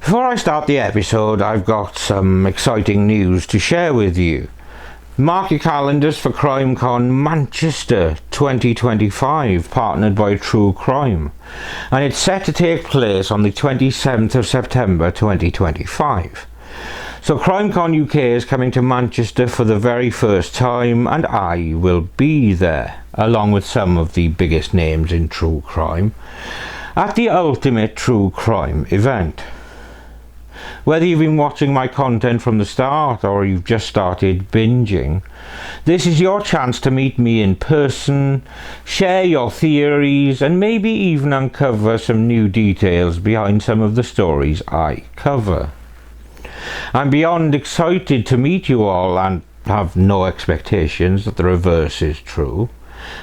Before I start the episode, I've got some exciting news to share with you. Mark your calendars for CrimeCon Manchester 2025, partnered by True Crime, and it's set to take place on the 27th of September 2025. So CrimeCon UK is coming to Manchester for the very first time, and I will be there, along with some of the biggest names in true crime, at the ultimate true crime event. Whether you've been watching my content from the start or you've just started binging, this is your chance to meet me in person, share your theories, and maybe even uncover some new details behind some of the stories I cover. I'm beyond excited to meet you all and have no expectations that the reverse is true.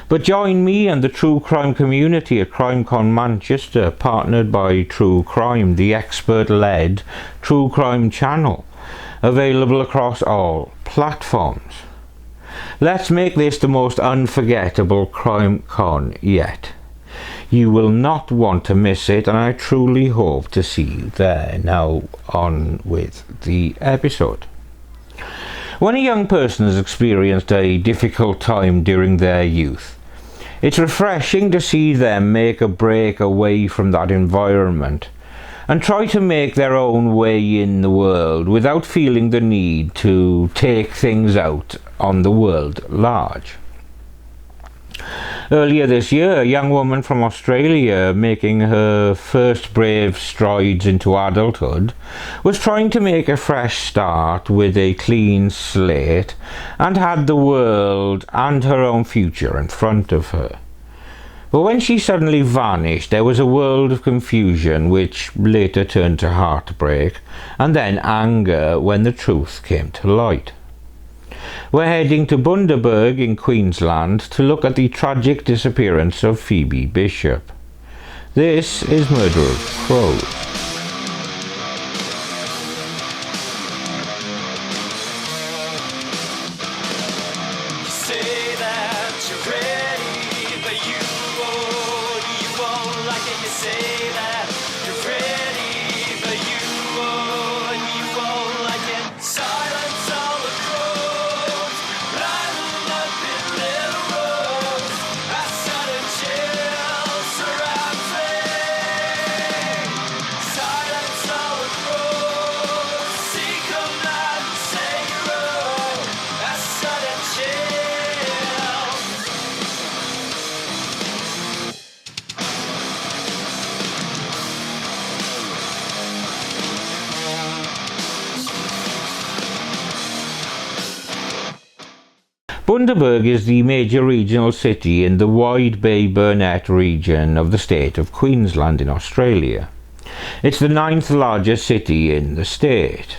But join me and the true crime community at CrimeCon Manchester, partnered by True Crime, the expert-led true crime channel, available across all platforms. Let's make this the most unforgettable CrimeCon yet. You will not want to miss it, and I truly hope to see you there. Now on with the episode. When a young person has experienced a difficult time during their youth, it's refreshing to see them make a break away from that environment and try to make their own way in the world without feeling the need to take things out on the world at large. Earlier this year, a young woman from Australia, making her first brave strides into adulthood, was trying to make a fresh start with a clean slate and had the world and her own future in front of her. But when she suddenly vanished, there was a world of confusion which later turned to heartbreak and then anger when the truth came to light. We're heading to Bundaberg in Queensland to look at the tragic disappearance of Phoebe Bishop. This is Murderers Crows. Bundaberg is the major regional city in the Wide Bay Burnett region of the state of Queensland in Australia. It's the 9th largest city in the state.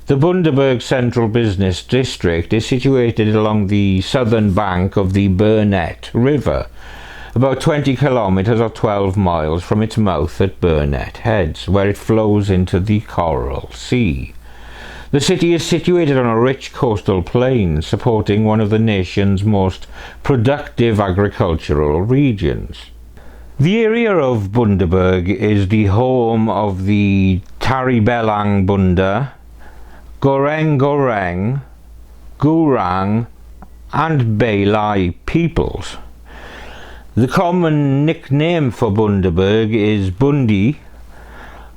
The Bundaberg Central Business District is situated along the southern bank of the Burnett River, about 20 kilometres or 12 miles from its mouth at Burnett Heads, where it flows into the Coral Sea. The city is situated on a rich coastal plain, supporting one of the nation's most productive agricultural regions. The area of Bundaberg is the home of the Taribelang Bunda, Goreng Goreng, Gurang and Bailai peoples. The common nickname for Bundaberg is Bundi,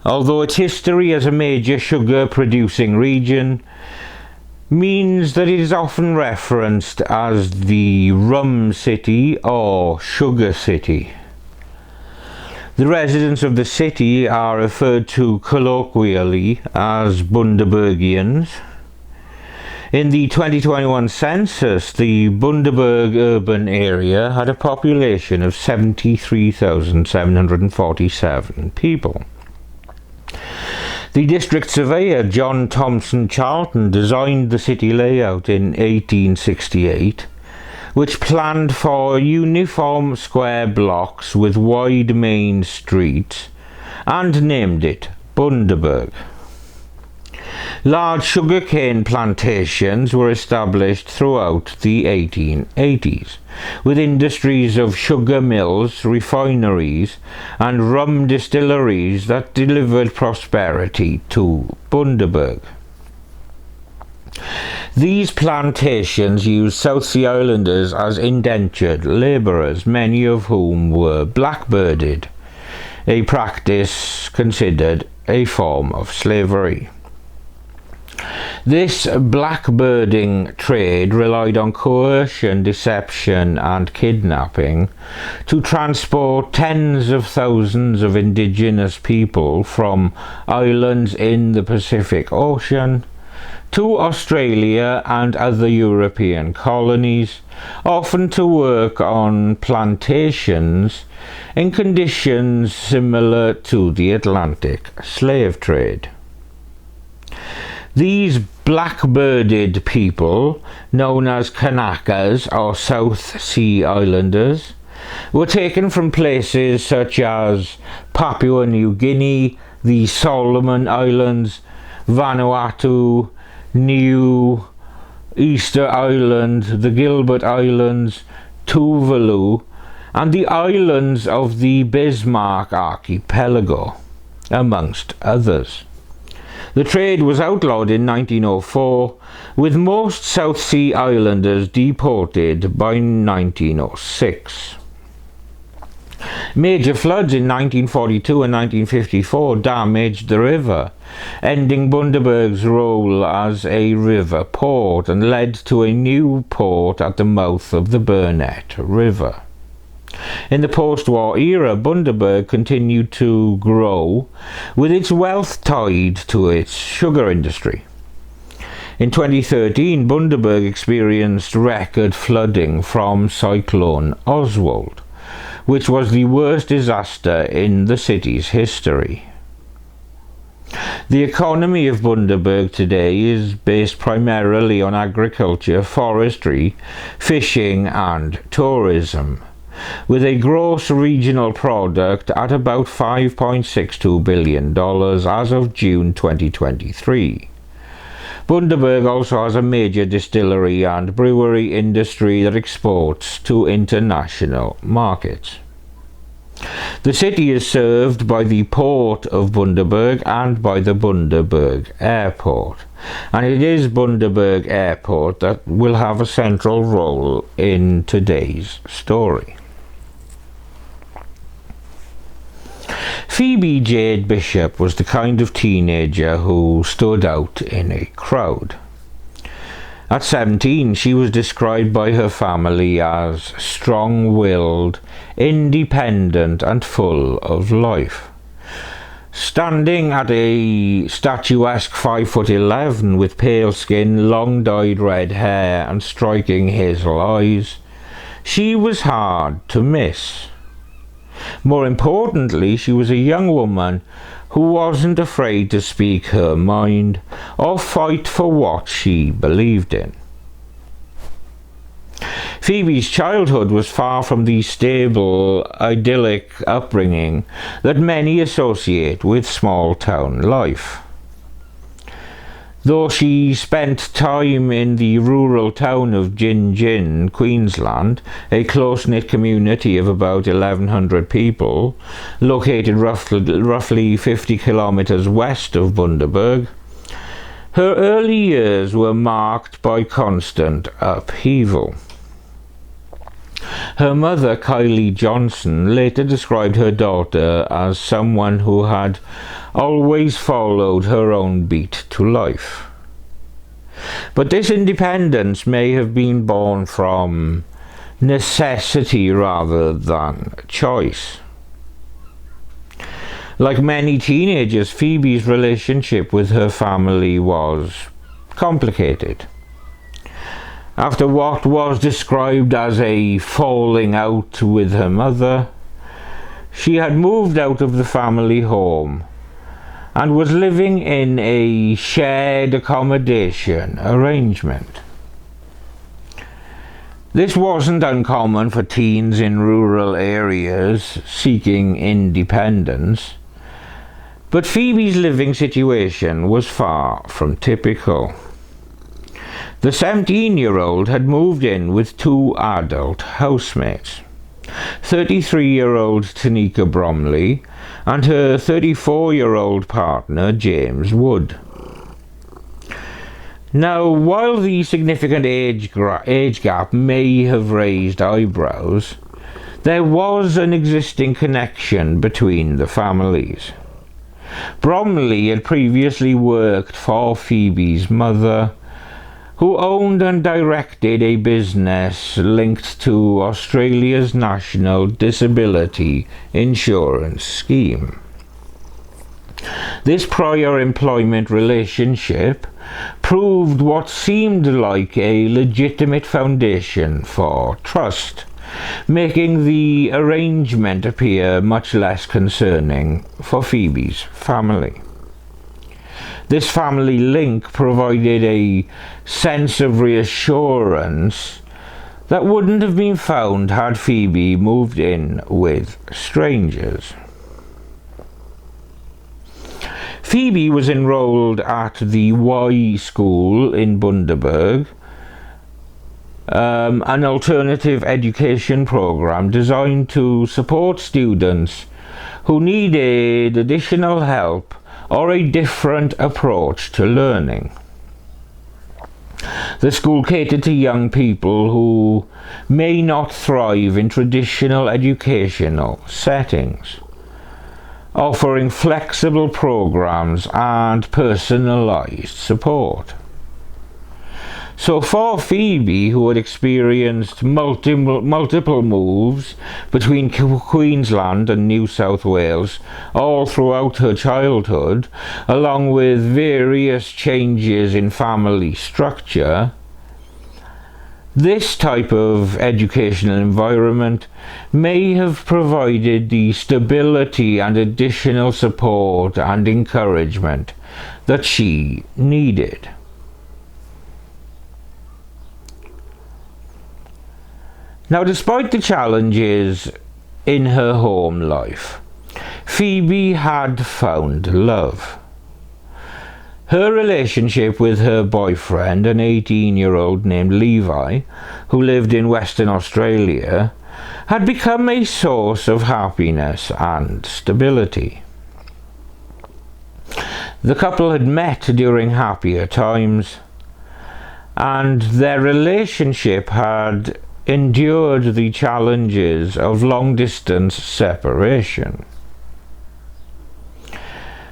although its history as a major sugar-producing region means that it is often referenced as the Rum City or Sugar City. The residents of the city are referred to colloquially as Bundabergians. In the 2021 census, the Bundaberg urban area had a population of 73,747 people. The district surveyor John Thompson Charlton designed the city layout in 1868, which planned for uniform square blocks with wide main streets and named it Bundaberg. Large sugarcane plantations were established throughout the 1880s, with industries of sugar mills, refineries, and rum distilleries that delivered prosperity to Bundaberg. These plantations used South Sea Islanders as indentured labourers, many of whom were blackbirded, a practice considered a form of slavery. This blackbirding trade relied on coercion, deception, and kidnapping to transport tens of thousands of indigenous people from islands in the Pacific Ocean to Australia and other European colonies, often to work on plantations in conditions similar to the Atlantic slave trade. These blackbirded people, known as Kanakas or South Sea Islanders, were taken from places such as Papua New Guinea, the Solomon Islands, Vanuatu, New Easter Island, the Gilbert Islands, Tuvalu, and the islands of the Bismarck Archipelago, amongst others. The trade was outlawed in 1904, with most South Sea Islanders deported by 1906. Major floods in 1942 and 1954 damaged the river, ending Bundaberg's role as a river port, and led to a new port at the mouth of the Burnett River. In the post-war era, Bundaberg continued to grow, with its wealth tied to its sugar industry. In 2013, Bundaberg experienced record flooding from Cyclone Oswald, which was the worst disaster in the city's history. The economy of Bundaberg today is based primarily on agriculture, forestry, fishing, and tourism, with a gross regional product at about $5.62 billion as of June 2023. Bundaberg also has a major distillery and brewery industry that exports to international markets. The city is served by the Port of Bundaberg and by the Bundaberg Airport, and it is Bundaberg Airport that will have a central role in today's story. Phoebe Jade Bishop was the kind of teenager who stood out in a crowd. At 17, she was described by her family as strong-willed, independent, and full of life. Standing at a statuesque 5'11" with pale skin, long dyed red hair, and striking hazel eyes, she was hard to miss. More importantly, she was a young woman who wasn't afraid to speak her mind or fight for what she believed in. Phoebe's childhood was far from the stable, idyllic upbringing that many associate with small-town life. Though she spent time in the rural town of Gin, Queensland, a close-knit community of about 1,100 people, located roughly 50 kilometres west of Bundaberg, her early years were marked by constant upheaval. Her mother, Kylie Johnson, later described her daughter as someone who had always followed her own beat to life. But this independence may have been born from necessity rather than choice. Like many teenagers, Phoebe's relationship with her family was complicated. After what was described as a falling out with her mother, she had moved out of the family home and was living in a shared accommodation arrangement. This wasn't uncommon for teens in rural areas seeking independence, But Phoebe's living situation was far from typical. The 17-year-old had moved in with two adult housemates, 33-year-old Tanika Bromley and her 34-year-old partner James Wood. Now, while the significant age gap may have raised eyebrows, there was an existing connection between the families. Bromley had previously worked for Phoebe's mother, who owned and directed a business linked to Australia's National Disability Insurance Scheme. This prior employment relationship proved what seemed like a legitimate foundation for trust, making the arrangement appear much less concerning for Phoebe's family. This family link provided a sense of reassurance that wouldn't have been found had Phoebe moved in with strangers. Phoebe was enrolled at the Y School in Bundaberg, an alternative education program designed to support students who needed additional help or a different approach to learning. The school catered to young people who may not thrive in traditional educational settings, offering flexible programs and personalized support. So for Phoebe, who had experienced multiple moves between Queensland and New South Wales all throughout her childhood, along with various changes in family structure, this type of educational environment may have provided the stability and additional support and encouragement that she needed. Now, despite the challenges in her home life, Phoebe had found love. Her relationship with her boyfriend, an 18-year-old named Levi, who lived in Western Australia, had become a source of happiness and stability. The couple had met during happier times, and their relationship had endured the challenges of long-distance separation.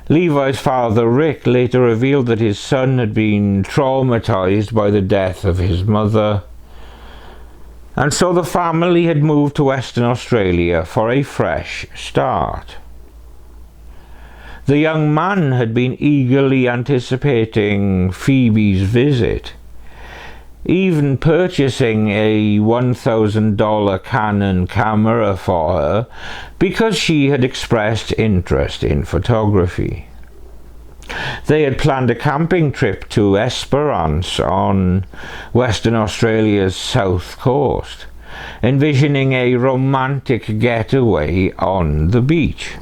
Levi's father, Rick, later revealed that his son had been traumatized by the death of his mother, and so the family had moved to Western Australia for a fresh start. The young man had been eagerly anticipating Phoebe's visit, even purchasing a $1,000 Canon camera for her because she had expressed interest in photography. They had planned a camping trip to Esperance on Western Australia's south coast, envisioning a romantic getaway on the beach.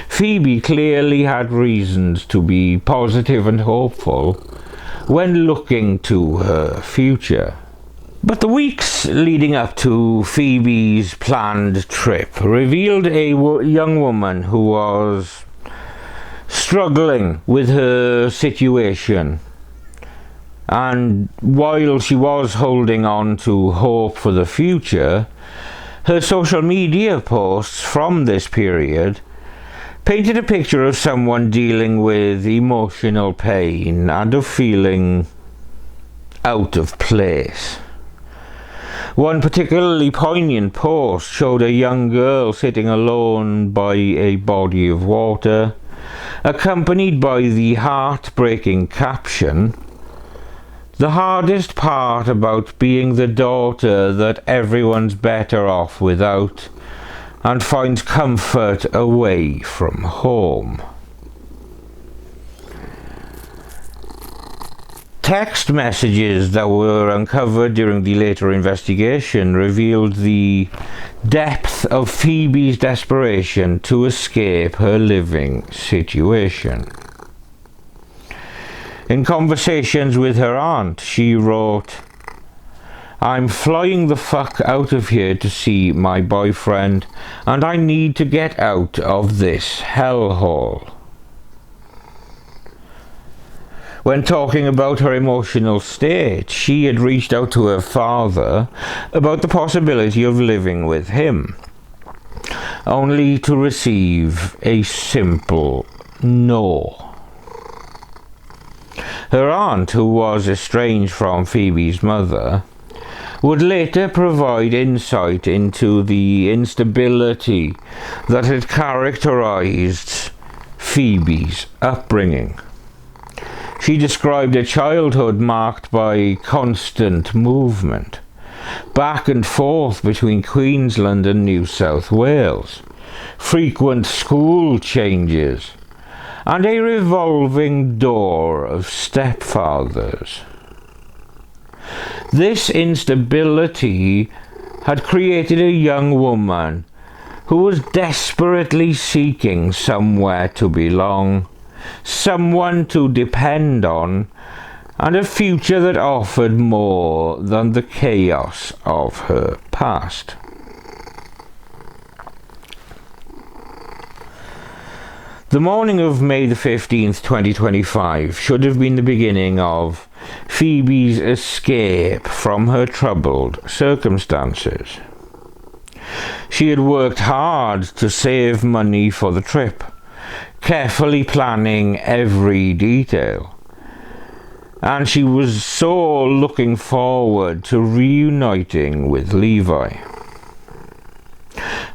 Phoebe clearly had reasons to be positive and hopeful when looking to her future. But the weeks leading up to Phoebe's planned trip revealed a young woman who was struggling with her situation. And while she was holding on to hope for the future, her social media posts from this period painted a picture of someone dealing with emotional pain and of feeling out of place. One particularly poignant post showed a young girl sitting alone by a body of water, accompanied by the heartbreaking caption, "The hardest part about being the daughter that everyone's better off without and finds comfort away from home." Text messages that were uncovered during the later investigation revealed the depth of Phoebe's desperation to escape her living situation. In conversations with her aunt, she wrote, "I'm flying the fuck out of here to see my boyfriend, and I need to get out of this hellhole." When talking about her emotional state, she had reached out to her father about the possibility of living with him, only to receive a simple no. Her aunt, who was estranged from Phoebe's mother, would later provide insight into the instability that had characterized Phoebe's upbringing. She described a childhood marked by constant movement, back and forth between Queensland and New South Wales, frequent school changes, and a revolving door of stepfathers. This instability had created a young woman who was desperately seeking somewhere to belong, someone to depend on, and a future that offered more than the chaos of her past. The morning of May the 15th, 2025 should have been the beginning of Phoebe's escape from her troubled circumstances. She had worked hard to save money for the trip, carefully planning every detail, and she was so looking forward to reuniting with Levi.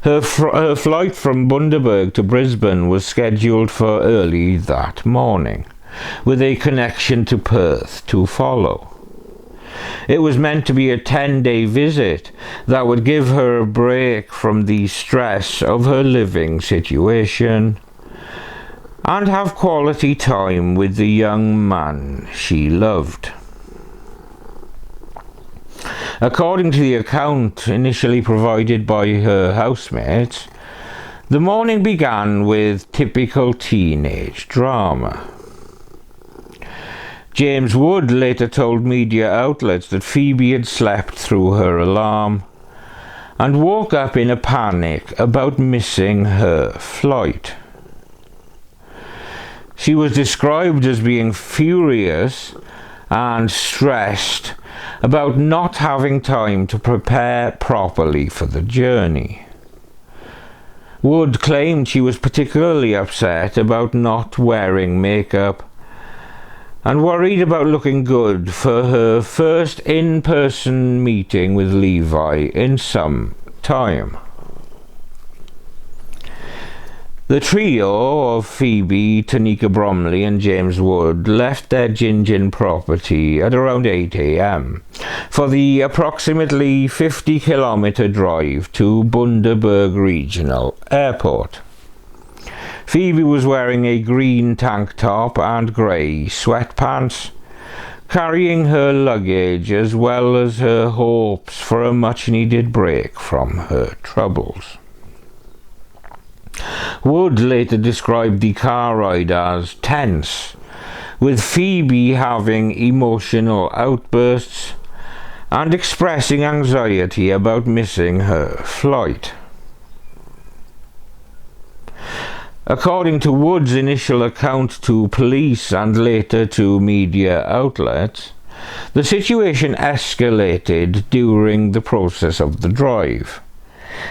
Her flight from Bundaberg to Brisbane was scheduled for early that morning, with a connection to Perth to follow. It was meant to be a 10-day visit that would give her a break from the stress of her living situation and have quality time with the young man she loved. According to the account initially provided by her housemates, the morning began with typical teenage drama. James Wood later told media outlets that Phoebe had slept through her alarm and woke up in a panic about missing her flight. She was described as being furious and stressed about not having time to prepare properly for the journey. Wood claimed she was particularly upset about not wearing makeup and worried about looking good for her first in-person meeting with Levi in some time. The trio of Phoebe, Tanika Bromley and James Wood left their Gingin property at around 8 a.m. for the approximately 50-kilometre drive to Bundaberg Regional Airport. Phoebe was wearing a green tank top and grey sweatpants, carrying her luggage as well as her hopes for a much-needed break from her troubles. Wood later described the car ride as tense, with Phoebe having emotional outbursts and expressing anxiety about missing her flight. According to Wood's initial account to police and later to media outlets, the situation escalated during the process of the drive.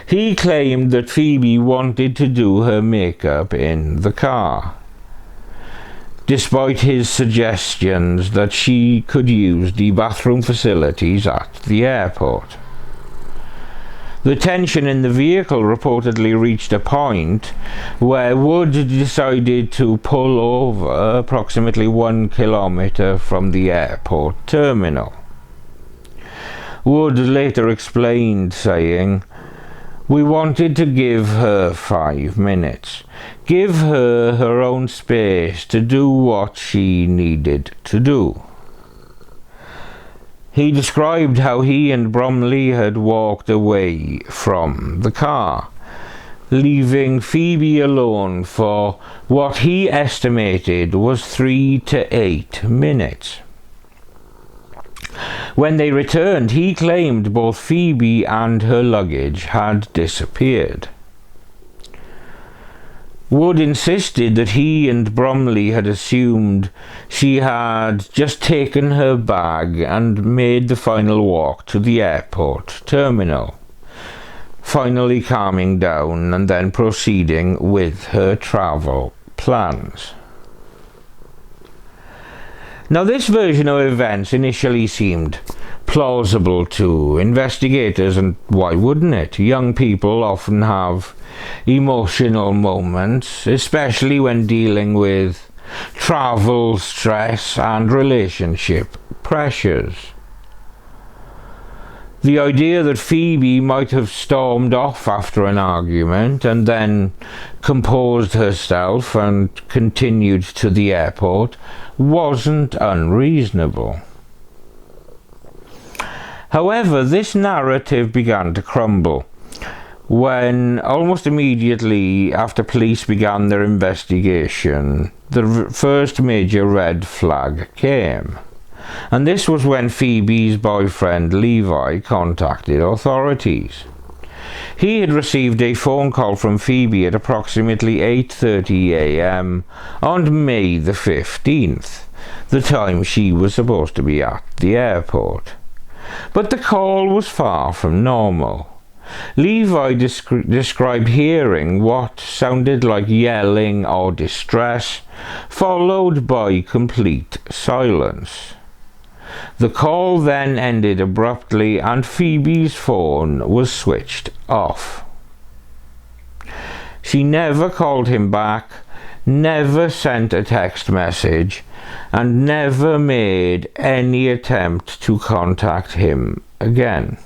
He claimed that Phoebe wanted to do her makeup in the car, despite his suggestions that she could use the bathroom facilities at the airport. The tension in the vehicle reportedly reached a point where Wood decided to pull over approximately 1 kilometre from the airport terminal. Wood later explained, saying, "We wanted to give her 5 minutes, give her her own space to do what she needed to do." He described how he and Bromley had walked away from the car, leaving Phoebe alone for what he estimated was 3 to 8 minutes. When they returned, he claimed both Phoebe and her luggage had disappeared. Wood insisted that he and Bromley had assumed she had just taken her bag and made the final walk to the airport terminal, finally calming down and then proceeding with her travel plans. Now, this version of events initially seemed plausible to investigators, and why wouldn't it? Young people often have emotional moments, especially when dealing with travel, stress, and relationship pressures. The idea that Phoebe might have stormed off after an argument and then composed herself and continued to the airport wasn't unreasonable. However, this narrative began to crumble when, almost immediately after police began their investigation, the first major red flag came. And this was when Phoebe's boyfriend Levi contacted authorities. He had received a phone call from Phoebe at approximately 8:30 a.m. on May the 15th, the time she was supposed to be at the airport. But the call was far from normal. Levi described hearing what sounded like yelling or distress, followed by complete silence. The call then ended abruptly and Phoebe's phone was switched off. She never called him back, never sent a text message, and never made any attempt to contact him again.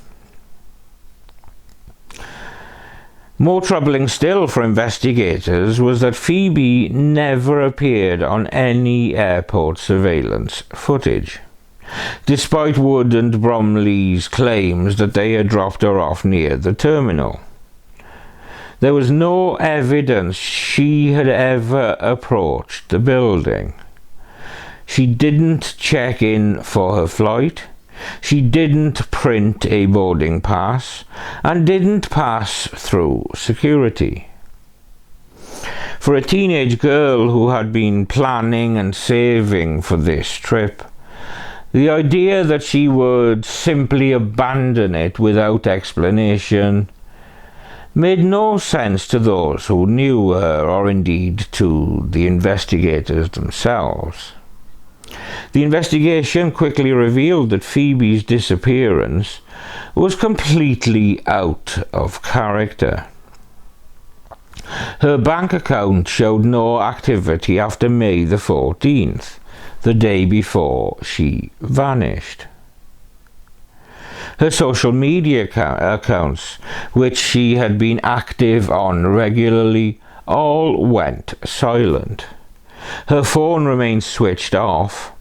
More troubling still for investigators was that Phoebe never appeared on any airport surveillance footage, despite Wood and Bromley's claims that they had dropped her off near the terminal. There was no evidence she had ever approached the building. She didn't check in for her flight, she didn't print a boarding pass, and didn't pass through security. For a teenage girl who had been planning and saving for this trip, the idea that she would simply abandon it without explanation made no sense to those who knew her, or indeed to the investigators themselves. The investigation quickly revealed that Phoebe's disappearance was completely out of character. Her bank account showed no activity after May the 14th, the day before she vanished. Her social media accounts, which she had been active on regularly, all went silent. Her phone remained switched off,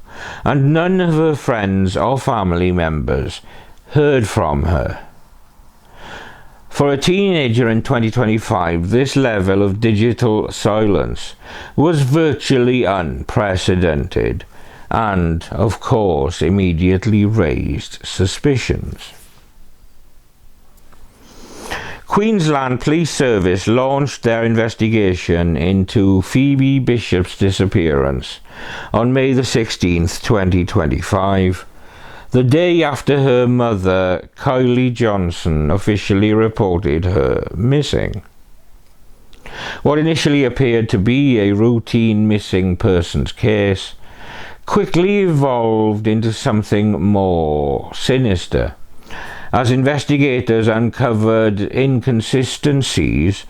and none of her friends or family members heard from her. For a teenager in 2025, this level of digital silence was virtually unprecedented, and, of course, immediately raised suspicions. Queensland Police Service launched their investigation into Phoebe Bishop's disappearance on May the 16th, 2025, the day after her mother, Kylie Johnson, officially reported her missing. What initially appeared to be a routine missing persons case quickly evolved into something more sinister, as investigators uncovered inconsistencies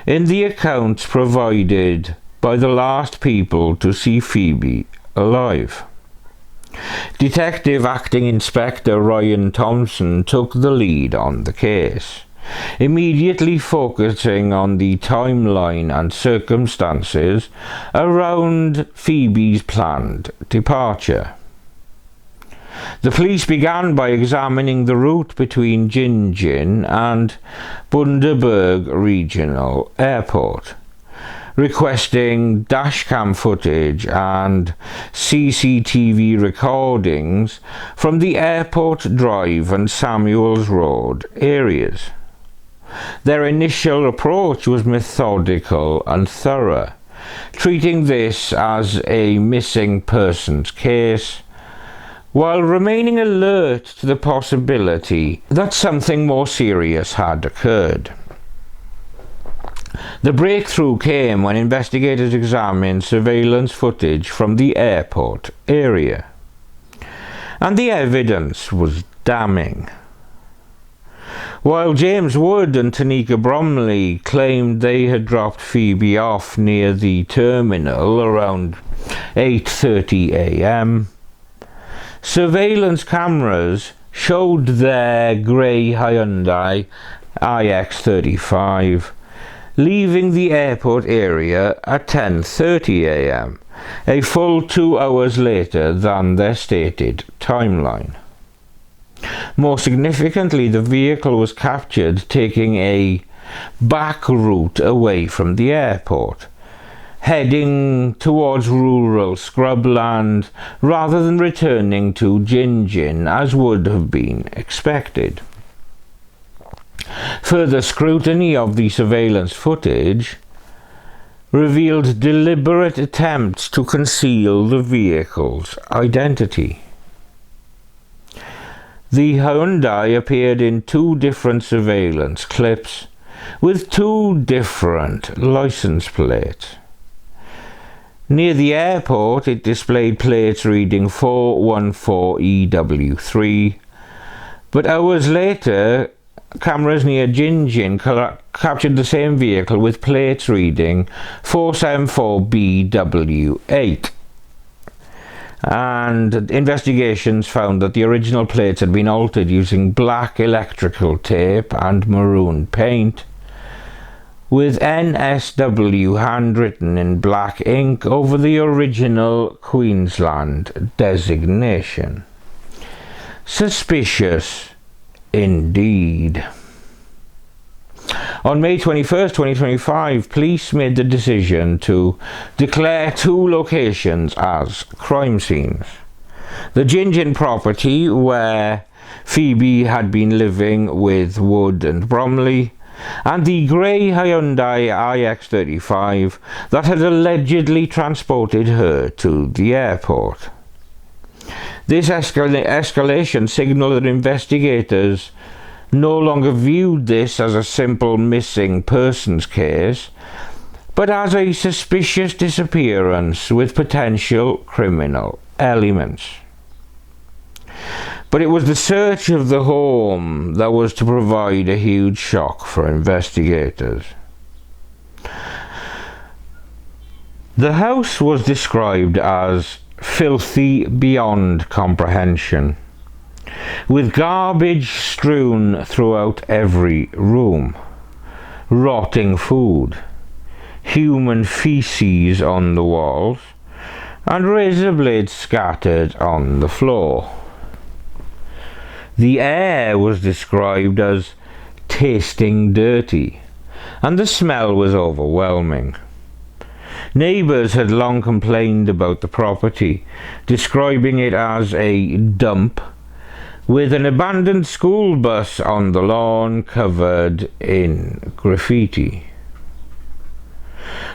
in the accounts provided by the last people to see Phoebe alive. Detective Acting Inspector Ryan Thompson took the lead on the case, immediately focusing on the timeline and circumstances around Phoebe's planned departure. The police began by examining the route between Gingin and Bundaberg Regional Airport, requesting dashcam footage and CCTV recordings from the Airport Drive and Samuels Road areas. Their initial approach was methodical and thorough, treating this as a missing persons case, while remaining alert to the possibility that something more serious had occurred. The breakthrough came when investigators examined surveillance footage from the airport area, and the evidence was damning. While James Wood and Tanika Bromley claimed they had dropped Phoebe off near the terminal around 8:30 a.m., surveillance cameras showed their grey Hyundai iX35 leaving the airport area at 10:30 a.m., a full 2 hours later than their stated timeline. More significantly, the vehicle was captured taking a back route away from the airport, heading towards rural scrubland rather than returning to Gingin as would have been expected. Further scrutiny of the surveillance footage revealed deliberate attempts to conceal the vehicle's identity. The Hyundai appeared in 2 different surveillance clips with 2 different license plates. Near the airport, it displayed plates reading 414EW3, but hours later, cameras near Gingin captured the same vehicle with plates reading 474BW8. And investigations found that the original plates had been altered using black electrical tape and maroon paint, with NSW handwritten in black ink over the original Queensland designation. Suspicious indeed. On May 21st, 2025, police made the decision to declare 2 locations as crime scenes. The Gingin property, where Phoebe had been living with Wood and Bromley, and the grey Hyundai iX35 that had allegedly transported her to the airport. This escalation signalled that investigators no longer viewed this as a simple missing persons case, but as a suspicious disappearance with potential criminal elements. But it was the search of the home that was to provide a huge shock for investigators. The house was described as filthy beyond comprehension, with garbage strewn throughout every room, rotting food, human feces on the walls, and razor blades scattered on the floor. The air was described as tasting dirty, and the smell was overwhelming. Neighbours had long complained about the property, describing it as a dump, with an abandoned school bus on the lawn covered in graffiti.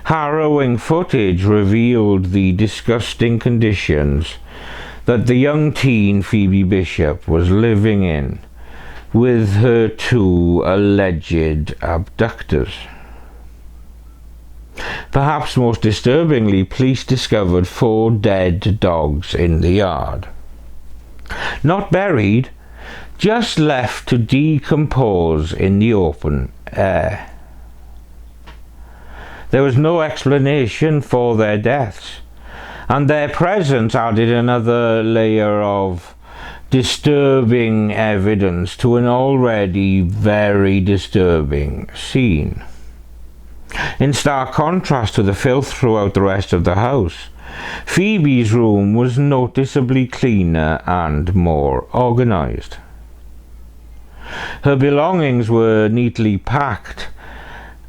Harrowing footage revealed the disgusting conditions that the young teen Phoebe Bishop was living in with her 2 alleged abductors. Perhaps most disturbingly, police discovered 4 dead dogs in the yard. Not buried, just left to decompose in the open air. There was no explanation for their deaths, and their presence added another layer of disturbing evidence to an already very disturbing scene. In stark contrast to the filth throughout the rest of the house, Phoebe's room was noticeably cleaner and more organised. Her belongings were neatly packed,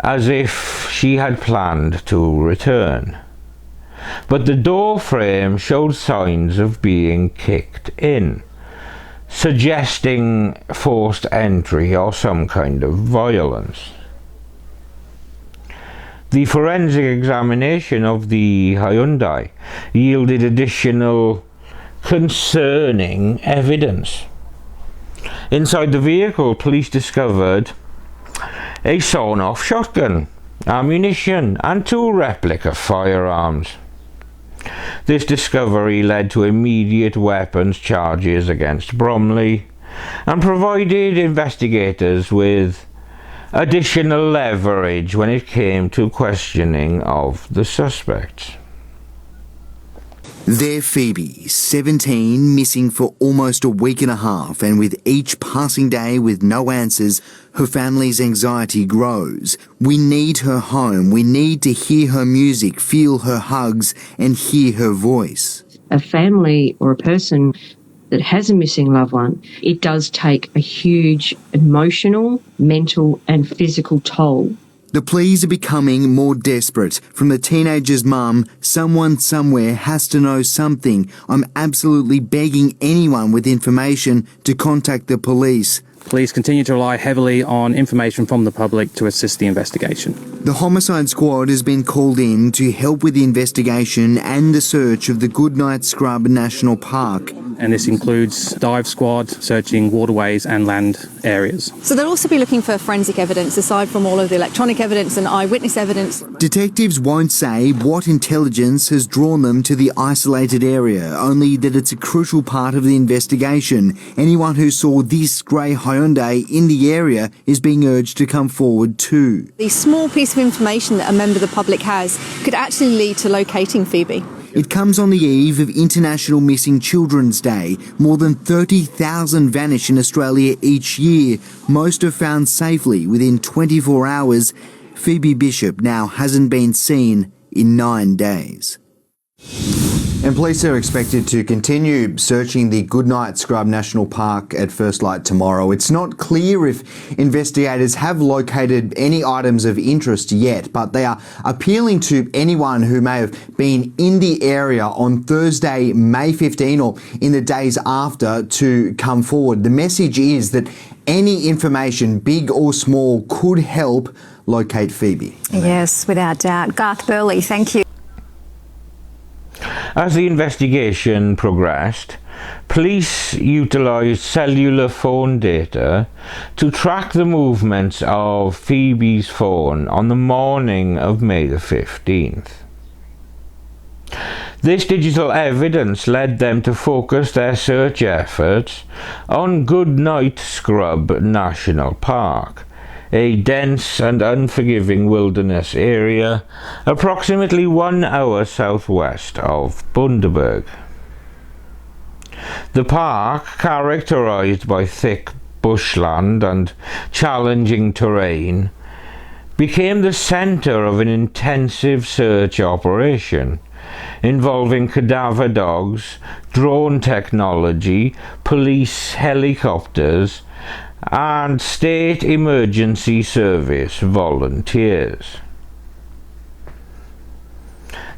as if she had planned to return. But the door frame showed signs of being kicked in, suggesting forced entry or some kind of violence. The forensic examination of the Hyundai yielded additional concerning evidence. Inside the vehicle, police discovered a sawn-off shotgun, ammunition, and 2 replica firearms. This discovery led to immediate weapons charges against Bromley and provided investigators with additional leverage when it came to questioning of the suspects. There Phoebe, 17, missing for almost a week and a half, and with each passing day with no answers, her family's anxiety grows. We need her home. We need to hear her music, feel her hugs, and hear her voice. A family or a person that has a missing loved one, it does take a huge emotional, mental and physical toll. The pleas are becoming more desperate. From the teenager's mum, someone somewhere has to know something. I'm absolutely begging anyone with information to contact the police. Police continue to rely heavily on information from the public to assist the investigation. The homicide squad has been called in to help with the investigation and the search of the Goodnight Scrub National Park. And this includes dive squad searching waterways and land areas. So they'll also be looking for forensic evidence aside from all of the electronic evidence and eyewitness evidence. Detectives won't say what intelligence has drawn them to the isolated area, only that it's a crucial part of the investigation. Anyone who saw this grey Hyundai in the area is being urged to come forward too. The small piece of information that a member of the public has could actually lead to locating Phoebe. It comes on the eve of International Missing Children's Day. More than 30,000 vanish in Australia each year. Most are found safely within 24 hours. Phoebe Bishop now hasn't been seen in 9 days. And police are expected to continue searching the Goodnight Scrub National Park at first light tomorrow. It's not clear if investigators have located any items of interest yet, but they are appealing to anyone who may have been in the area on Thursday, May 15, or in the days after, to come forward. The message is that any information, big or small, could help locate Phoebe. Yes, without doubt. Garth Burley, thank you. As the investigation progressed, police utilised cellular phone data to track the movements of Phoebe's phone on the morning of May the 15th. This digital evidence led them to focus their search efforts on Goodnight Scrub National Park, a dense and unforgiving wilderness area approximately 1 hour southwest of Bundaberg. The park, characterised by thick bushland and challenging terrain, became the centre of an intensive search operation involving cadaver dogs, drone technology, police helicopters, and State Emergency Service volunteers.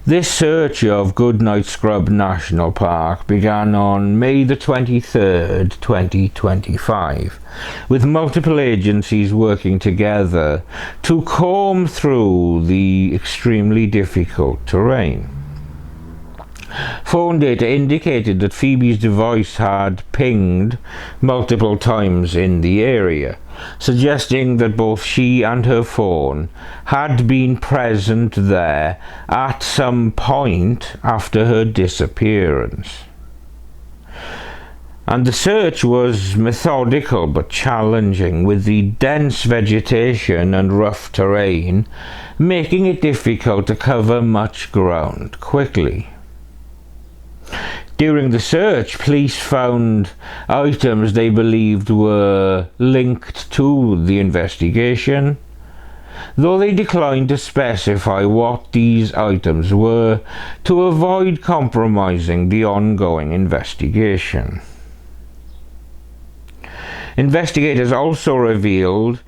This search of Goodnight Scrub National Park began on May the 23rd, 2025, with multiple agencies working together to comb through the extremely difficult terrain. Phone data indicated that Phoebe's device had pinged multiple times in the area, suggesting that both she and her phone had been present there at some point after her disappearance. And the search was methodical but challenging, with the dense vegetation and rough terrain making it difficult to cover much ground quickly. During the search, police found items they believed were linked to the investigation, though they declined to specify what these items were to avoid compromising the ongoing investigation. Investigators also revealed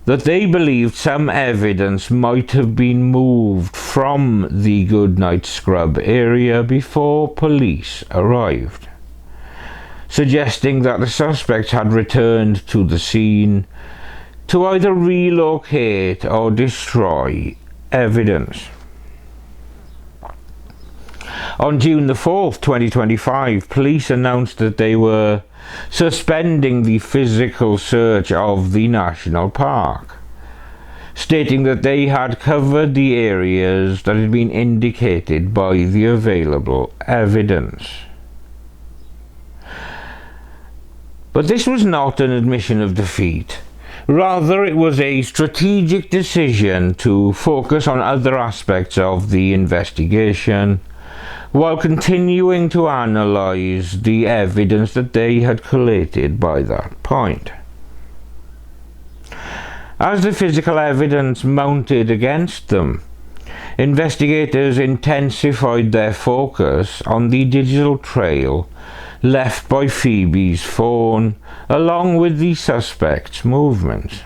that they believed some evidence might have been moved from the Goodnight Scrub area before police arrived, suggesting that the suspects had returned to the scene to either relocate or destroy evidence. On June the 4th, 2025, police announced that they were suspending the physical search of the national park, stating that they had covered the areas that had been indicated by the available evidence. But this was not an admission of defeat. Rather, it was a strategic decision to focus on other aspects of the investigation, while continuing to analyze the evidence that they had collated by that point. As the physical evidence mounted against them, investigators intensified their focus on the digital trail left by Phoebe's phone, along with the suspect's movements.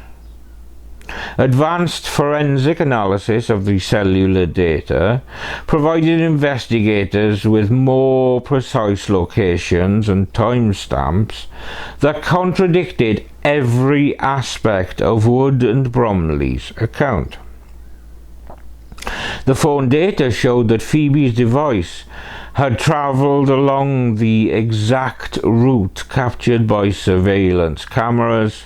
Advanced forensic analysis of the cellular data provided investigators with more precise locations and timestamps that contradicted every aspect of Wood and Bromley's account. The phone data showed that Phoebe's device had travelled along the exact route captured by surveillance cameras,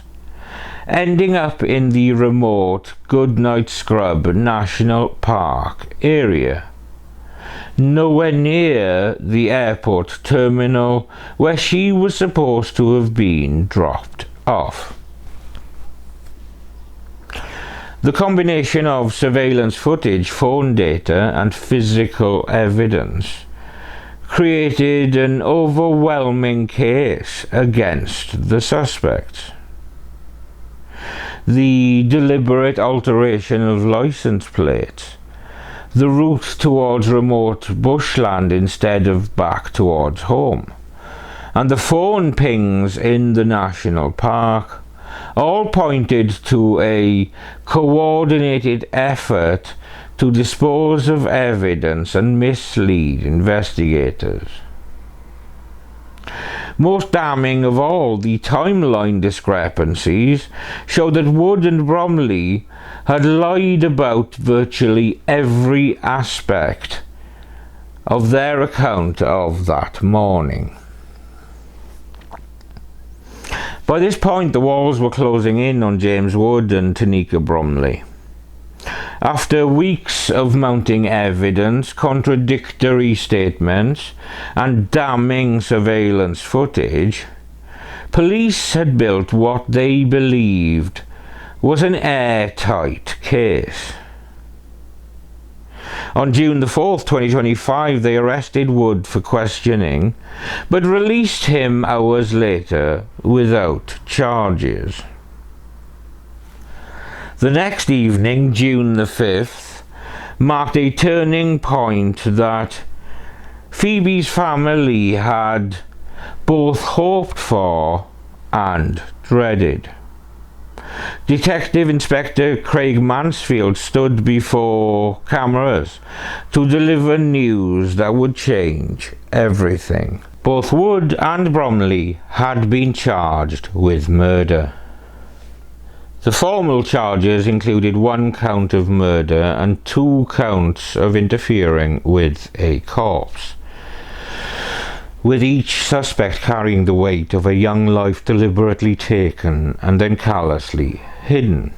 ending up in the remote Goodnight Scrub National Park area, nowhere near the airport terminal where she was supposed to have been dropped off. The combination of surveillance footage, phone data, and physical evidence created an overwhelming case against the suspects. The deliberate alteration of license plates, the route towards remote bushland instead of back towards home, and the phone pings in the national park all pointed to a coordinated effort to dispose of evidence and mislead investigators. Most damning of all, the timeline discrepancies show that Wood and Bromley had lied about virtually every aspect of their account of that morning. By this point, the walls were closing in on James Wood and Tanika Bromley. After weeks of mounting evidence, contradictory statements, and damning surveillance footage, police had built what they believed was an airtight case. On June the 4th, 2025, they arrested Wood for questioning, but released him hours later without charges. The next evening, June the 5th, marked a turning point that Phoebe's family had both hoped for and dreaded. Detective Inspector Craig Mansfield stood before cameras to deliver news that would change everything. Both Wood and Bromley had been charged with murder. The formal charges included 1 count of murder and 2 counts of interfering with a corpse, with each suspect carrying the weight of a young life deliberately taken and then callously hidden.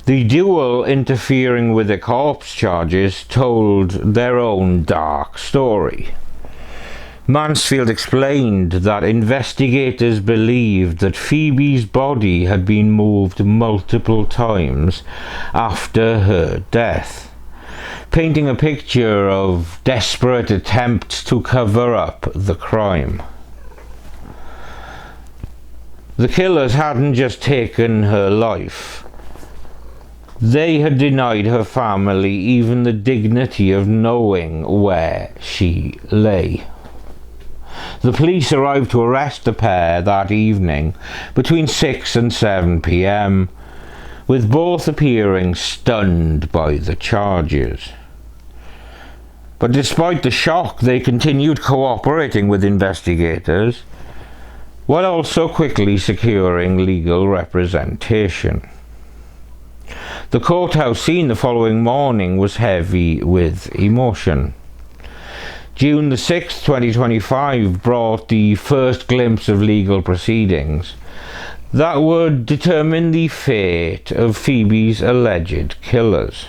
The dual interfering with a corpse charges told their own dark story. Mansfield explained that investigators believed that Phoebe's body had been moved multiple times after her death, painting a picture of desperate attempts to cover up the crime. The killers hadn't just taken her life, They had denied her family even the dignity of knowing where she lay. The police arrived to arrest the pair that evening between 6 and 7 p.m, with both appearing stunned by the charges. But despite the shock, they continued cooperating with investigators, while also quickly securing legal representation. The courthouse scene the following morning was heavy with emotion. June the 6th, 2025 brought the first glimpse of legal proceedings that would determine the fate of Phoebe's alleged killers.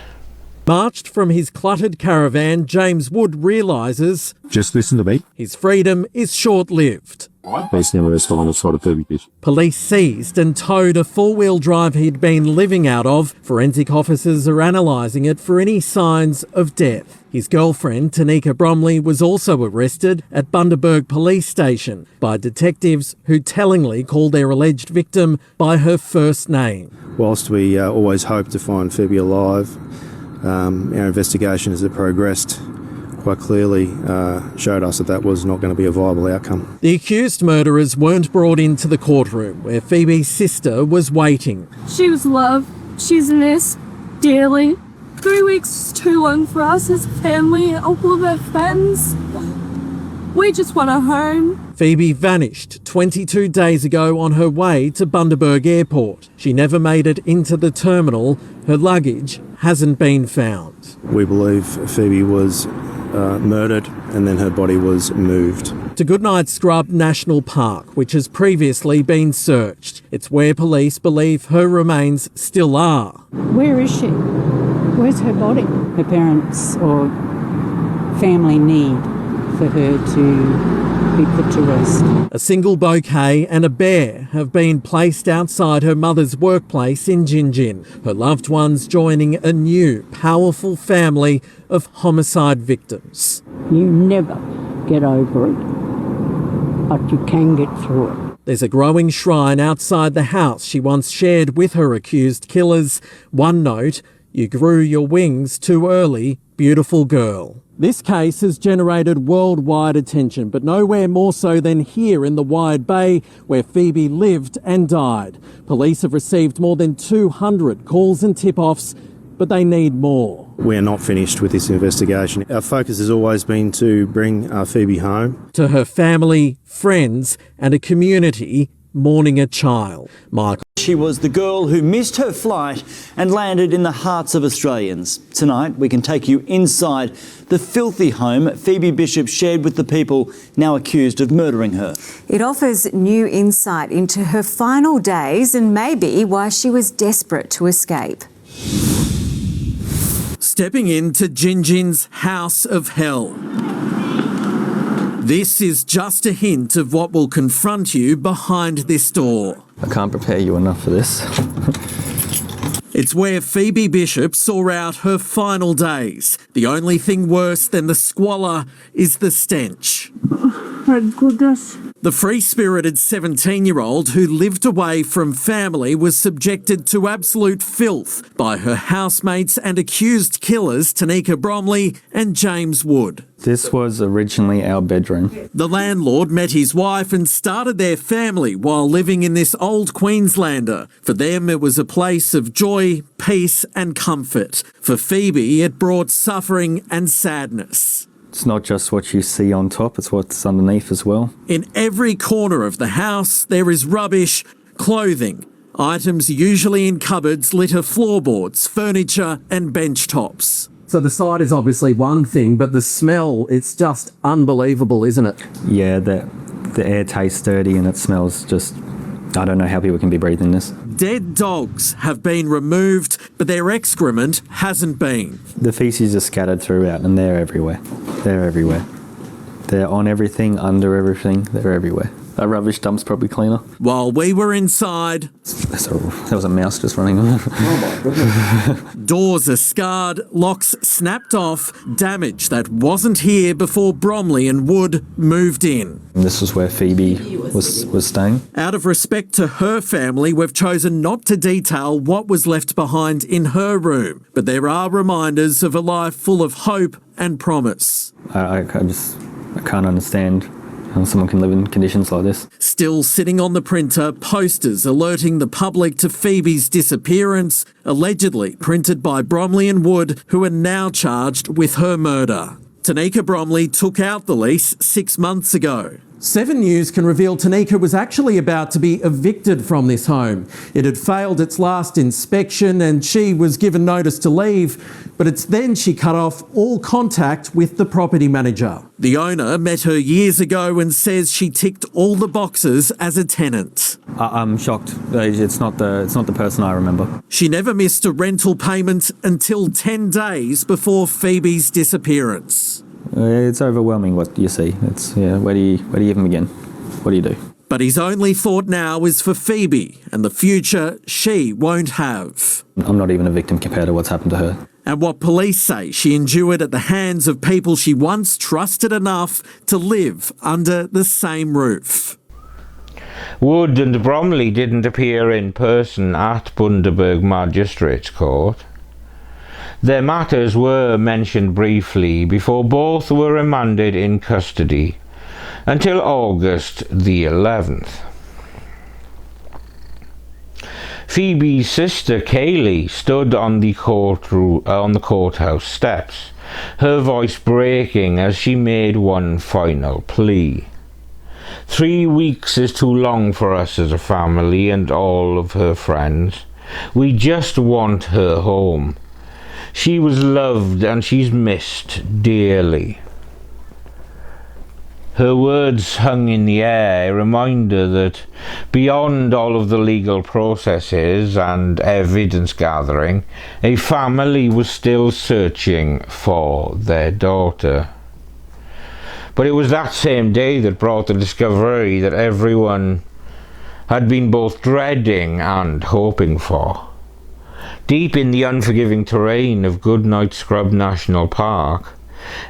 Marched from his cluttered caravan, James Wood realises just listen to me. His freedom is short-lived. Police never arrested on the side of Phoebe Bishop. Police seized and towed a four-wheel drive he'd been living out of. Forensic officers are analysing it for any signs of death. His girlfriend, Tanika Bromley, was also arrested at Bundaberg Police Station by detectives who tellingly called their alleged victim by her first name. Whilst we always hope to find Phoebe alive, our investigation as it progressed quite clearly showed us that was not going to be a viable outcome. The accused murderers weren't brought into the courtroom where Phoebe's sister was waiting. She was loved. She's missed dearly. 3 weeks is too long for us as a family and all of our friends. We just want a home. Phoebe vanished 22 days ago on her way to Bundaberg Airport. She never made it into the terminal. Her luggage hasn't been found. We believe Phoebe was murdered and then her body was moved. To Goodnight Scrub National Park, which has previously been searched. It's where police believe her remains still are. Where is she? Where's her body? Her parents or family need for her to be put to rest. A single bouquet and a bear have been placed outside her mother's workplace in Gingin. Her loved ones joining a new, powerful family of homicide victims. You never get over it, but you can get through it. There's a growing shrine outside the house she once shared with her accused killers. One note, "You grew your wings too early, beautiful girl." This case has generated worldwide attention, but nowhere more so than here in the Wide Bay, where Phoebe lived and died. Police have received more than 200 calls and tip-offs, but they need more. We're not finished with this investigation. Our focus has always been to bring Phoebe home. To her family, friends, and a community mourning a child. Michael. She was the girl who missed her flight and landed in the hearts of Australians. Tonight, we can take you inside the filthy home Phoebe Bishop shared with the people now accused of murdering her. It offers new insight into her final days and maybe why she was desperate to escape. Stepping into Gingin's House of Hell. This is just a hint of what will confront you behind this door. I can't prepare you enough for this. It's where Phoebe Bishop saw out her final days. The only thing worse than the squalor is the stench. My goodness. The free-spirited 17-year-old who lived away from family was subjected to absolute filth by her housemates and accused killers Tanika Bromley and James Wood. This was originally our bedroom. The landlord met his wife and started their family while living in this old Queenslander. For them, it was a place of joy, peace and comfort. For Phoebe, it brought suffering and sadness. It's not just what you see on top, it's what's underneath as well. In every corner of the house, there is rubbish, clothing. Items usually in cupboards litter floorboards, furniture and bench tops. So the sight is obviously one thing, but the smell, it's just unbelievable, isn't it? Yeah, the air tastes dirty and it smells just... I don't know how people can be breathing this. Dead dogs have been removed, but their excrement hasn't been. The feces are scattered throughout and they're everywhere. They're everywhere. They're on everything, under everything, they're everywhere. A rubbish dump's probably cleaner. While we were inside, there was a mouse just running on. doors are scarred, locks snapped off, damage that wasn't here before Bromley and Wood moved in. This was where Phoebe was staying. Out of respect to her family, we've chosen not to detail what was left behind in her room, but there are reminders of a life full of hope and promise. I can't understand how someone can live in conditions like this. Still sitting on the printer, posters alerting the public to Phoebe's disappearance, allegedly printed by Bromley and Wood, who are now charged with her murder. Tanika Bromley took out the lease 6 months ago. 7 News can reveal Tanika was actually about to be evicted from this home. It had failed its last inspection and she was given notice to leave, but it's then she cut off all contact with the property manager. The owner met her years ago and says she ticked all the boxes as a tenant. I'm shocked. It's not the person I remember. She never missed a rental payment until 10 days before Phoebe's disappearance. It's overwhelming what you see. Where do you even begin? What do you do? But his only thought now is for Phoebe and the future she won't have. I'm not even a victim compared to what's happened to her. And what police say she endured at the hands of people she once trusted enough to live under the same roof. Wood and Bromley didn't appear in person at Bundaberg Magistrates Court. Their matters were mentioned briefly before both were remanded in custody until August the 11th. Phoebe's sister Kaylee stood on the courthouse steps, her voice breaking as she made one final plea. 3 weeks is too long for us as a family and all of her friends. We just want her home. She was loved and she's missed dearly. Her words hung in the air, a reminder that beyond all of the legal processes and evidence gathering, a family was still searching for their daughter. But it was that same day that brought the discovery that everyone had been both dreading and hoping for. Deep in the unforgiving terrain of Goodnight Scrub National Park,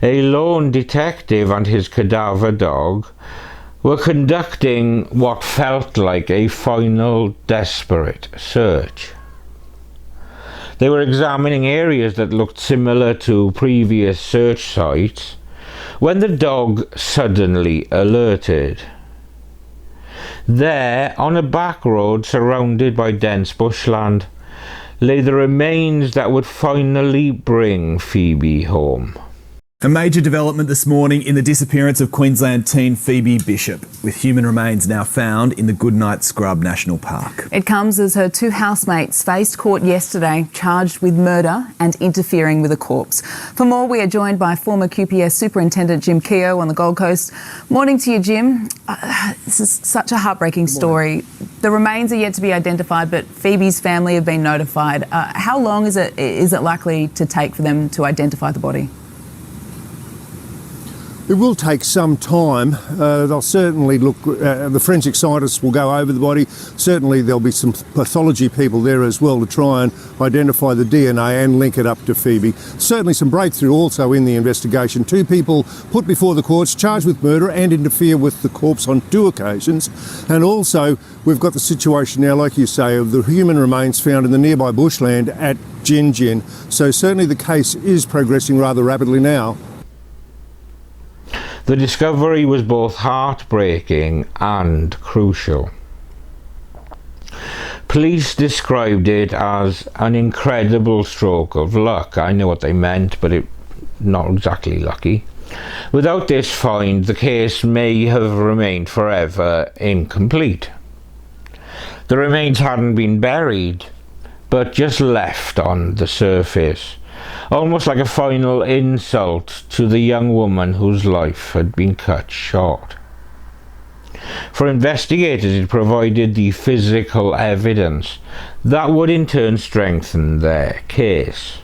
a lone detective and his cadaver dog were conducting what felt like a final desperate search. They were examining areas that looked similar to previous search sites when the dog suddenly alerted. There, on a back road surrounded by dense bushland, lay the remains that would finally bring Phoebe home. A major development this morning in the disappearance of Queensland teen Phoebe Bishop, with human remains now found in the Goodnight Scrub National Park. It comes as her two housemates faced court yesterday, charged with murder and interfering with a corpse. For more, we are joined by former QPS Superintendent Jim Keogh on the Gold Coast. Morning to you, Jim. This is such a heartbreaking story. The remains are yet to be identified, but Phoebe's family have been notified. How long is it likely to take for them to identify the body? It will take some time. They'll certainly look, the forensic scientists will go over the body. Certainly there'll be some pathology people there as well to try and identify the DNA and link it up to Phoebe. Certainly some breakthrough also in the investigation. 2 people put before the courts charged with murder and interfere with the corpse on 2 occasions. And also we've got the situation now, like you say, of the human remains found in the nearby bushland at Gin Gin. So certainly the case is progressing rather rapidly now. The discovery was both heartbreaking and crucial. Police described it as an incredible stroke of luck. I know what they meant, but it not exactly lucky. Without this find, the case may have remained forever incomplete. The remains hadn't been buried, but just left on the surface. Almost like a final insult to the young woman whose life had been cut short. For investigators, it provided the physical evidence that would in turn strengthen their case.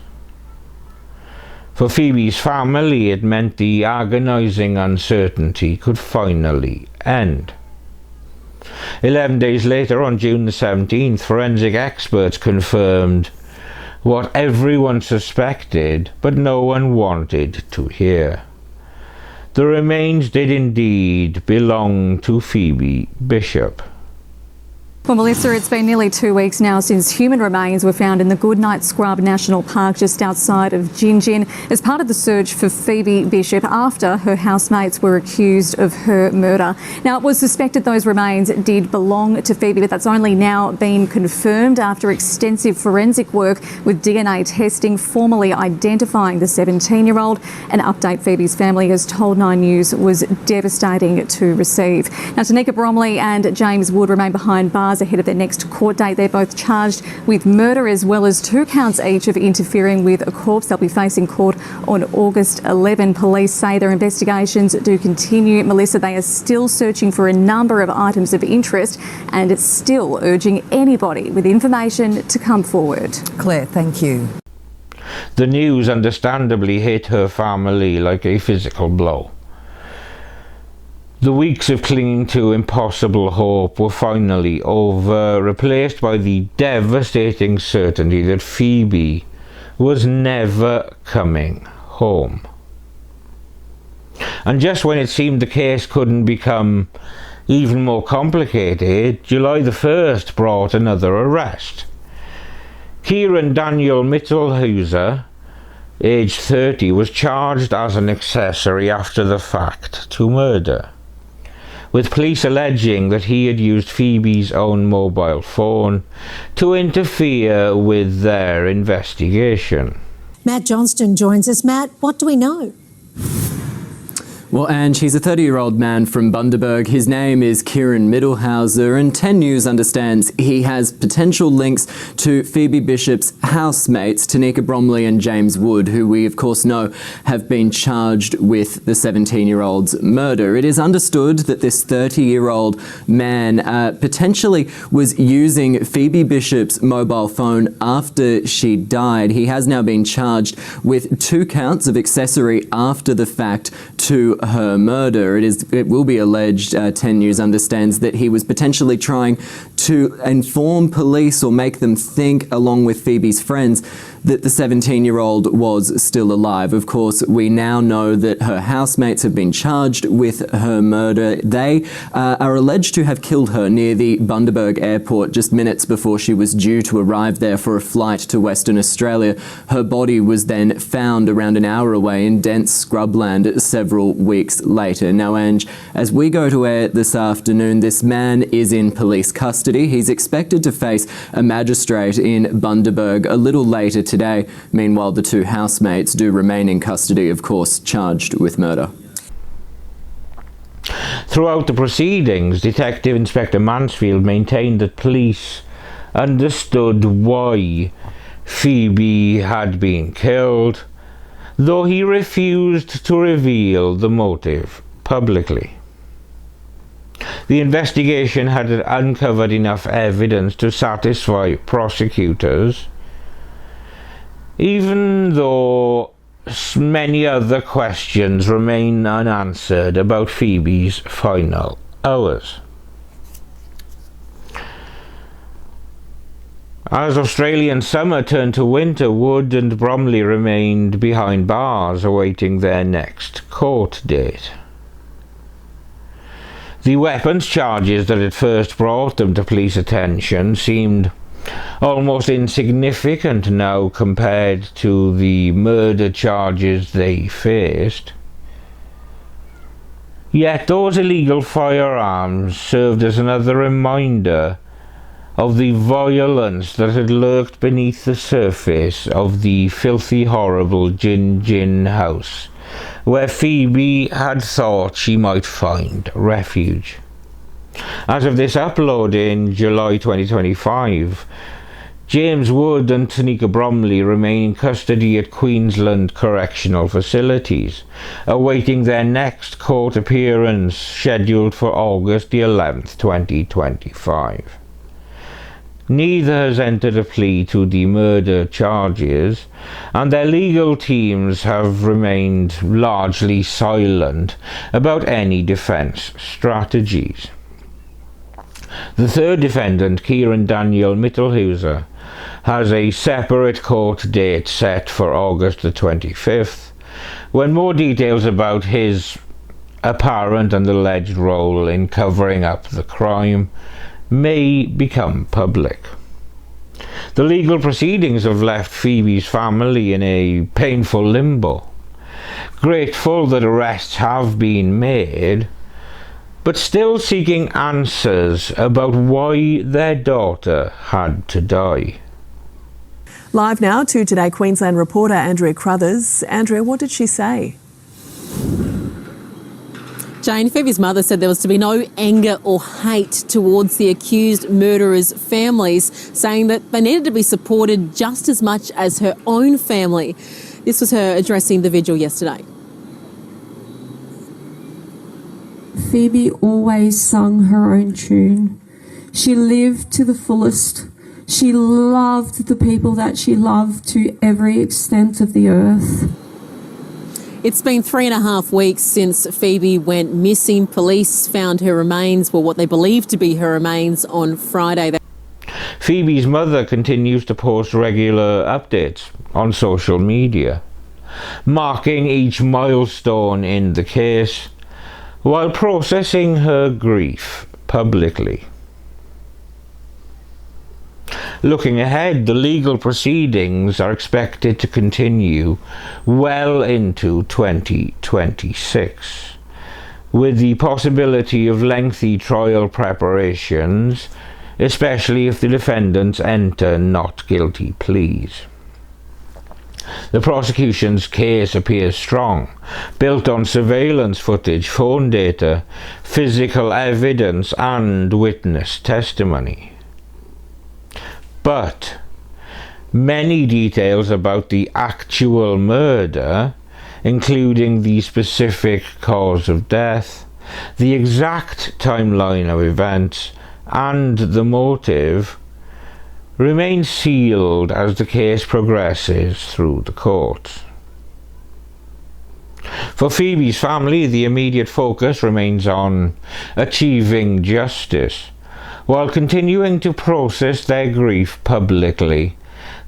For Phoebe's family, it meant the agonising uncertainty could finally end. 11 days later, on June the 17th, forensic experts confirmed what everyone suspected, but no one wanted to hear. The remains did indeed belong to Phoebe Bishop. Well, Melissa, it's been nearly 2 weeks now since human remains were found in the Goodnight Scrub National Park just outside of Gingin as part of the search for Phoebe Bishop after her housemates were accused of her murder. Now, it was suspected those remains did belong to Phoebe, but that's only now been confirmed after extensive forensic work with DNA testing formally identifying the 17-year-old. An update Phoebe's family has told Nine News was devastating to receive. Now, Tanika Bromley and James Wood remain behind bars ahead of their next court date. They're both charged with murder as well as 2 counts each of interfering with a corpse. They'll be facing court on August 11. Police say their investigations do continue. Melissa, they are still searching for a number of items of interest and it's still urging anybody with information to come forward. Claire, thank you. The news understandably hit her family like a physical blow. The weeks of clinging to impossible hope were finally over, replaced by the devastating certainty that Phoebe was never coming home. And just when it seemed the case couldn't become even more complicated, July the 1st brought another arrest. Kieran Daniel Mittelhuser, aged 30, was charged as an accessory after the fact to murder, with police alleging that he had used Phoebe's own mobile phone to interfere with their investigation. Matt Johnston joins us. Matt, what do we know? Well, Ange, he's a 30-year-old man from Bundaberg. His name is Kieran Mittelhuser, and 10 News understands he has potential links to Phoebe Bishop's housemates, Tanika Bromley and James Wood, who we, of course, know have been charged with the 17-year-old's murder. It is understood that this 30-year-old man potentially was using Phoebe Bishop's mobile phone after she died. He has now been charged with 2 counts of accessory after the fact to her murder. It will be alleged, 10 News understands, that he was potentially trying to inform police or make them think, along with Phoebe's friends, that the 17-year-old was still alive. Of course, we now know that her housemates have been charged with her murder. They are alleged to have killed her near the Bundaberg airport just minutes before she was due to arrive there for a flight to Western Australia. Her body was then found around an hour away in dense scrubland several weeks later. Now, Ange, as we go to air this afternoon, this man is in police custody. He's expected to face a magistrate in Bundaberg a little later today. Meanwhile, the 2 housemates do remain in custody, of course, charged with murder. Throughout the proceedings, Detective Inspector Mansfield maintained that police understood why Phoebe had been killed, though he refused to reveal the motive publicly. The investigation had uncovered enough evidence to satisfy prosecutors, even though many other questions remain unanswered about Phoebe's final hours. As Australian summer turned to winter, Wood and Bromley remained behind bars awaiting their next court date. The weapons charges that had first brought them to police attention seemed almost insignificant now compared to the murder charges they faced. Yet those illegal firearms served as another reminder of the violence that had lurked beneath the surface of the filthy, horrible Gingin house, where Phoebe had thought she might find refuge. As of this upload in July 2025, James Wood and Tanika Bromley remain in custody at Queensland Correctional Facilities, awaiting their next court appearance scheduled for August the 11th, 2025. Neither has entered a plea to the murder charges, and their legal teams have remained largely silent about any defence strategies. The third defendant, Kieran Daniel Mittelhuser, has a separate court date set for August the 25th, when more details about his apparent and alleged role in covering up the crime may become public. The legal proceedings have left Phoebe's family in a painful limbo, grateful that arrests have been made, but still seeking answers about why their daughter had to die. Live now to Today Queensland reporter Andrea Crothers. Andrea, what did she say? Jane, Phoebe's mother said there was to be no anger or hate towards the accused murderers' families, saying that they needed to be supported just as much as her own family. This was her addressing the vigil yesterday. Phoebe always sung her own tune. She lived to the fullest. She loved the people that she loved to every extent of the earth. It's been 3.5 weeks since Phoebe went missing. Police found her remains, well, what they believe to be her remains, on Friday. Phoebe's mother continues to post regular updates on social media, marking each milestone in the case while processing her grief publicly. Looking ahead, the legal proceedings are expected to continue well into 2026, with the possibility of lengthy trial preparations, especially if the defendants enter not guilty pleas. The prosecution's case appears strong, built on surveillance footage, phone data, physical evidence, and witness testimony. But many details about the actual murder, including the specific cause of death, the exact timeline of events, and the motive, remain sealed as the case progresses through the courts. For Phoebe's family, the immediate focus remains on achieving justice, while continuing to process their grief publicly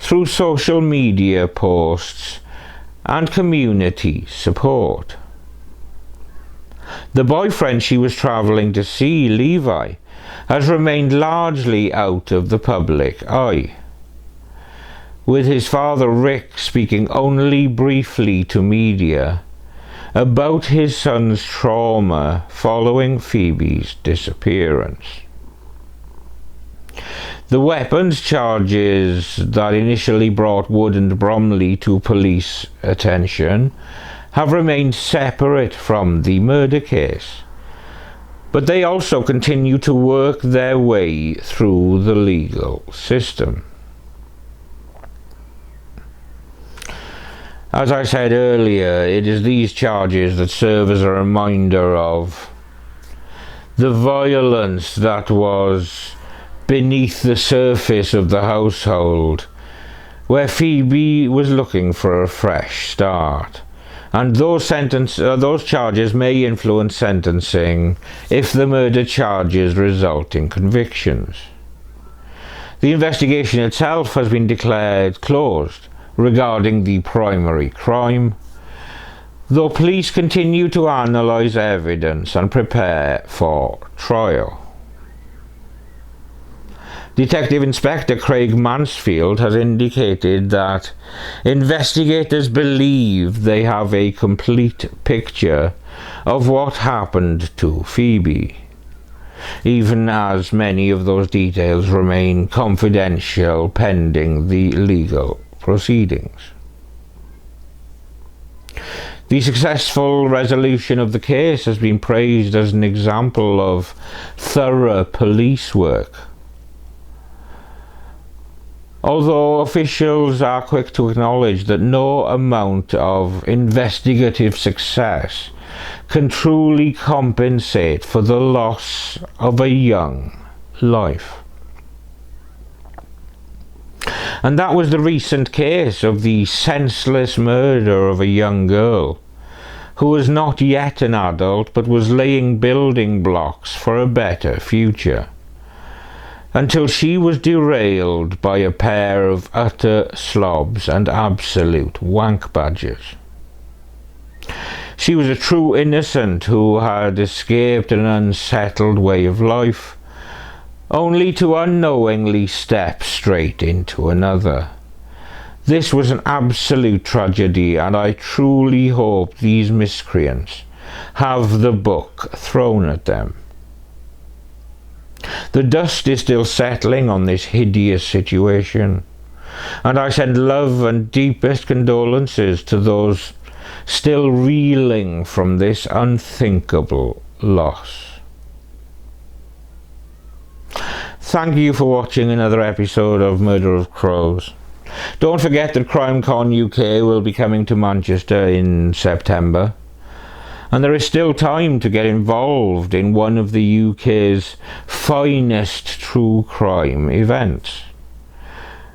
through social media posts and community support. The boyfriend she was travelling to see, Levi, has remained largely out of the public eye, with his father Rick speaking only briefly to media about his son's trauma following Phoebe's disappearance. The weapons charges that initially brought Wood and Bromley to police attention have remained separate from the murder case, but they also continue to work their way through the legal system. As I said earlier, it is these charges that serve as a reminder of the violence that was beneath the surface of the household, where Phoebe was looking for a fresh start. And those charges may influence sentencing if the murder charges result in convictions. The investigation itself has been declared closed regarding the primary crime, though police continue to analyse evidence and prepare for trial. Detective Inspector Craig Mansfield has indicated that investigators believe they have a complete picture of what happened to Phoebe, even as many of those details remain confidential pending the legal proceedings. The successful resolution of the case has been praised as an example of thorough police work. Although officials are quick to acknowledge that no amount of investigative success can truly compensate for the loss of a young life. And that was the recent case of the senseless murder of a young girl who was not yet an adult but was laying building blocks for a better future, until she was derailed by a pair of utter slobs and absolute wank badgers. She was a true innocent who had escaped an unsettled way of life, only to unknowingly step straight into another. This was an absolute tragedy, and I truly hope these miscreants have the book thrown at them. The dust is still settling on this hideous situation, and I send love and deepest condolences to those still reeling from this unthinkable loss. Thank you for watching another episode of Murder of Crows. Don't forget that CrimeCon UK will be coming to Manchester in September, and there is still time to get involved in one of the UK's finest true crime events.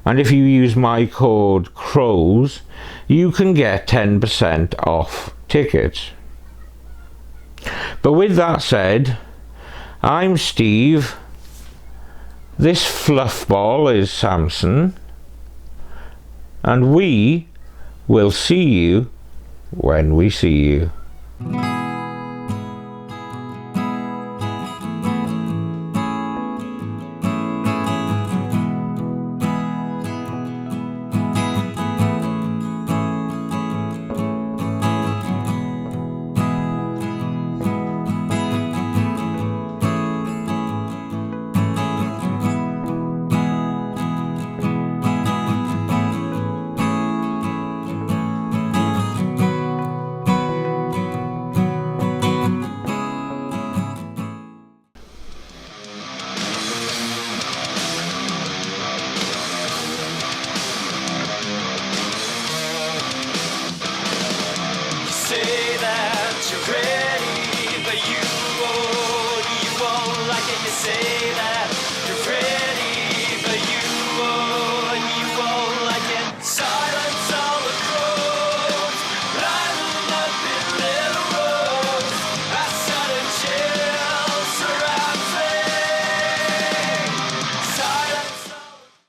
And if you use my code CROWS, you can get 10% off tickets. But with that said, I'm Steve, this fluffball is Samson, and we will see you when we see you. Say that you're ready, but you won't like it. You say that